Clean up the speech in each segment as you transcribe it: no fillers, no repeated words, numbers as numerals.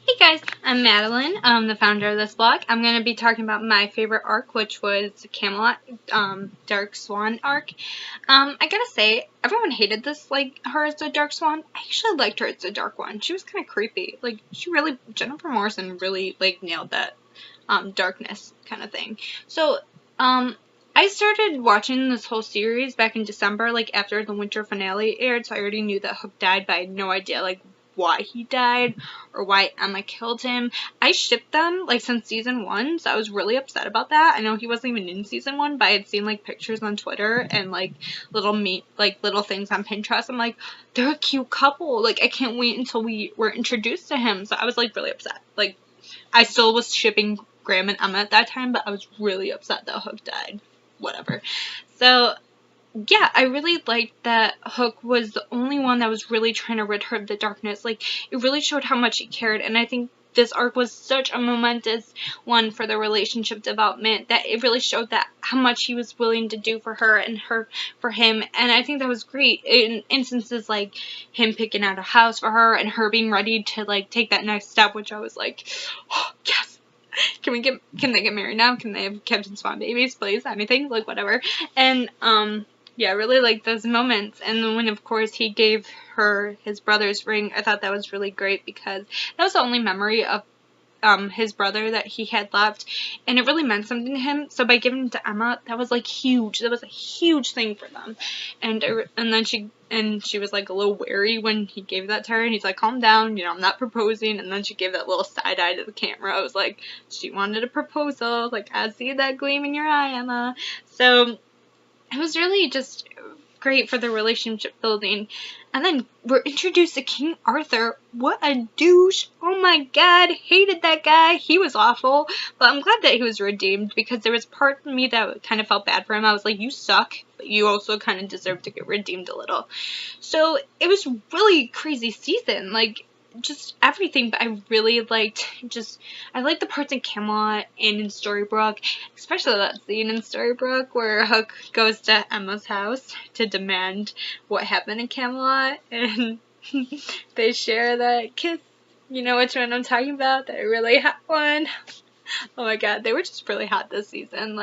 Hey guys, I'm Madeline, the founder of this blog. I'm going to be talking about my favorite arc, which was Camelot, Dark Swan arc. I gotta say, everyone hated this, her as the Dark Swan. I actually liked her as the Dark One. She was kind of creepy. Jennifer Morrison really, nailed that, darkness kind of thing. So, I started watching this whole series back in December, after the winter finale aired, so I already knew that Hook died, but I had no idea, why he died or why Emma killed him. I shipped them since season 1, so I was really upset about that. I know he wasn't even in season 1, but I had seen pictures on Twitter and little things on Pinterest. I'm like, they're a cute couple. I can't wait until we were introduced to him. So I was really upset. I still was shipping Graham and Emma at that time, but I was really upset that Hook died. Whatever. So yeah, I really liked that Hook was the only one that was really trying to rid her of the darkness. It really showed how much he cared, and I think this arc was such a momentous one for the relationship development that it really showed that how much he was willing to do for her and her for him, and I think that was great in instances like him picking out a house for her and her being ready to take that next step, which I was like, oh, yes. Can they get married now? Can they have Captain Swan babies, please? Anything, whatever. And yeah, I really liked those moments. And then when, of course, he gave her his brother's ring, I thought that was really great because that was the only memory of his brother that he had left, and it really meant something to him. So by giving it to Emma, that was huge. That was a huge thing for them. And then she was a little wary when he gave that to her, and he's like, calm down, I'm not proposing. And then she gave that little side eye to the camera. I was like, she wanted a proposal. I see that gleam in your eye, Emma. So it was really just great for the relationship building. And then we're introduced to King Arthur. What a douche. Oh my god, hated that guy. He was awful. But I'm glad that he was redeemed because there was part of me that kind of felt bad for him. I was like, you suck, but you also kind of deserve to get redeemed a little. So it was really crazy season. Just everything, but I really I liked the parts in Camelot and in Storybrooke, especially that scene in Storybrooke where Hook goes to Emma's house to demand what happened in Camelot, and they share that kiss. You know which one I'm talking about? That really hot one. Oh my god, they were just really hot this season.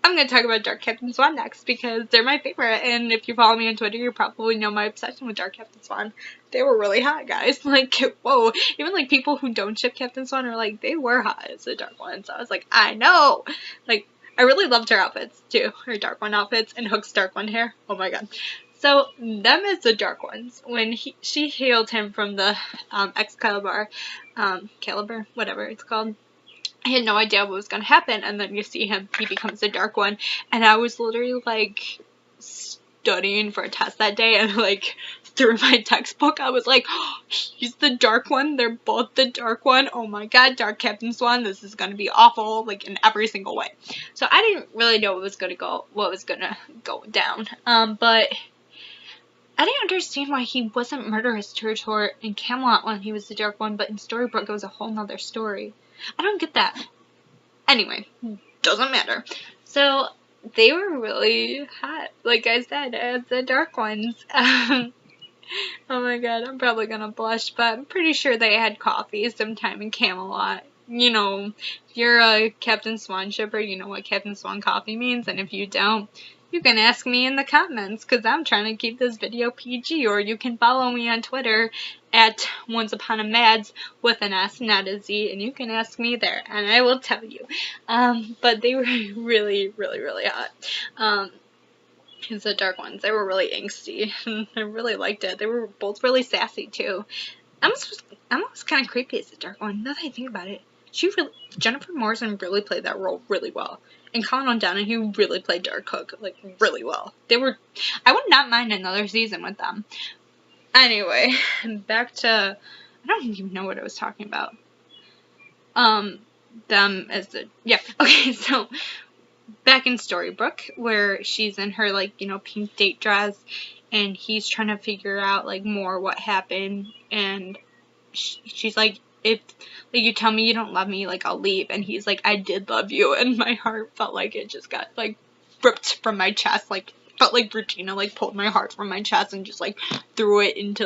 I'm going to talk about Dark Captain Swan next because they're my favorite, and if you follow me on Twitter, you probably know my obsession with Dark Captain Swan. They were really hot, guys. Whoa. Even, people who don't ship Captain Swan are they were hot as the Dark One. So I was like, I know! I really loved her outfits, too. Her Dark One outfits and Hook's Dark One hair. Oh my god. So, them as the Dark Ones. When she healed him from the Excalibur, Caliber, whatever it's called. I had no idea what was going to happen, and then you see him, he becomes the Dark One, and I was literally, studying for a test that day, and, through my textbook, I was like, oh, he's the Dark One, they're both the Dark One, oh my god, Dark Captain Swan, this is going to be awful, in every single way. So I didn't really know what was going to go down, but I didn't understand why he wasn't murderous to her in Camelot when he was the Dark One, but in Storybrooke it was a whole nother story. I don't get that. Anyway, doesn't matter. So, they were really hot, like I said, as the Dark Ones. Oh my god, I'm probably gonna blush, but I'm pretty sure they had coffee sometime in Camelot. If you're a Captain Swan shipper, you know what Captain Swan coffee means, and if you don't, you can ask me in the comments, because I'm trying to keep this video PG, or you can follow me on Twitter at OnceUponAMads with an S, not a Z, and you can ask me there, and I will tell you. But they were really, really, really hot. The Dark Ones, they were really angsty. I really liked it. They were both really sassy, too. Emma was kind of creepy as the Dark One, now that I think about it. Jennifer Morrison really played that role really well. And Colin O'Donoghue really played Dark Hook, really well. I would not mind another season with them. Anyway, back to, I don't even know what I was talking about. Them as okay, so, back in Storybrooke, where she's in her, pink date dress, and he's trying to figure out, more what happened, and she's like, if you tell me you don't love me, I'll leave. And he's like, I did love you, and my heart felt like it just got ripped from my chest, felt like Regina pulled my heart from my chest and just threw it into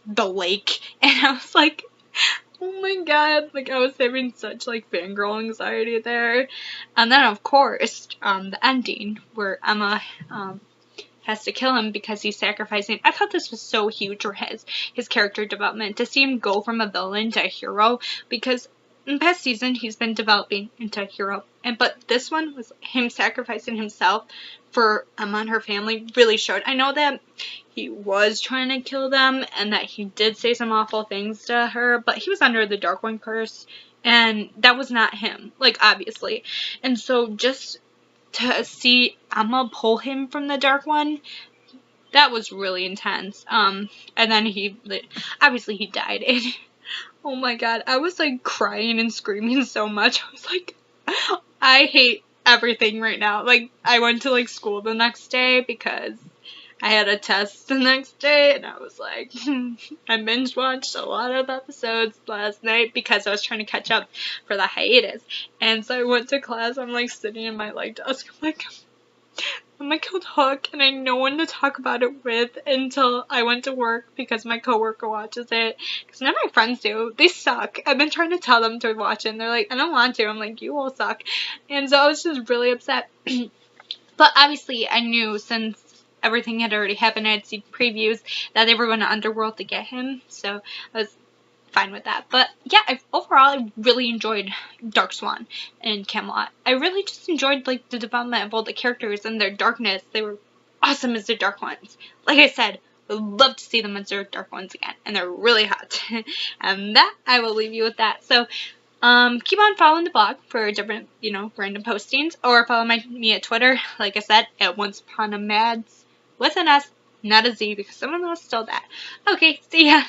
the lake. And I was like, Oh my god, like I was having such like fangirl anxiety there. And then of course, the ending where Emma has to kill him because he's sacrificing. I thought this was so huge for his character development, to see him go from a villain to a hero, because in the past season he's been developing into a hero, but this one was him sacrificing himself for Emma and her family. Really showed. I know that he was trying to kill them and that he did say some awful things to her, but he was under the Dark One curse, and that was not him, like, obviously. And so just to see Emma pull him from the Dark One, that was really intense. And then obviously he died. And oh my god, I was like crying and screaming so much. I was like, I hate everything right now. Like, I went to like school the next day because I had a test the next day, and I was like, I binge watched a lot of episodes last night because I was trying to catch up for the hiatus. And so I went to class. I'm like sitting in my like desk. I'm like killed Hook, and I had no one to talk about it with until I went to work because my coworker watches it. Because none of my friends do. They suck. I've been trying to tell them to watch it, and they're like, I don't want to. I'm like, you all suck. And so I was just really upset. But obviously, I knew since everything had already happened, I had seen previews that they were going to Underworld to get him. So I was fine with that. But yeah, overall I really enjoyed Dark Swan and Camelot. I really just enjoyed like the development of all the characters and their darkness. They were awesome as the Dark Ones. Like I said, I would love to see them as their Dark Ones again, and they're really hot. And that, I will leave you with that. So keep on following the blog for different, random postings, or follow me at Twitter, like I said, at Once Upon a Mads with an S, not a Z, because someone else stole that. Okay, see ya.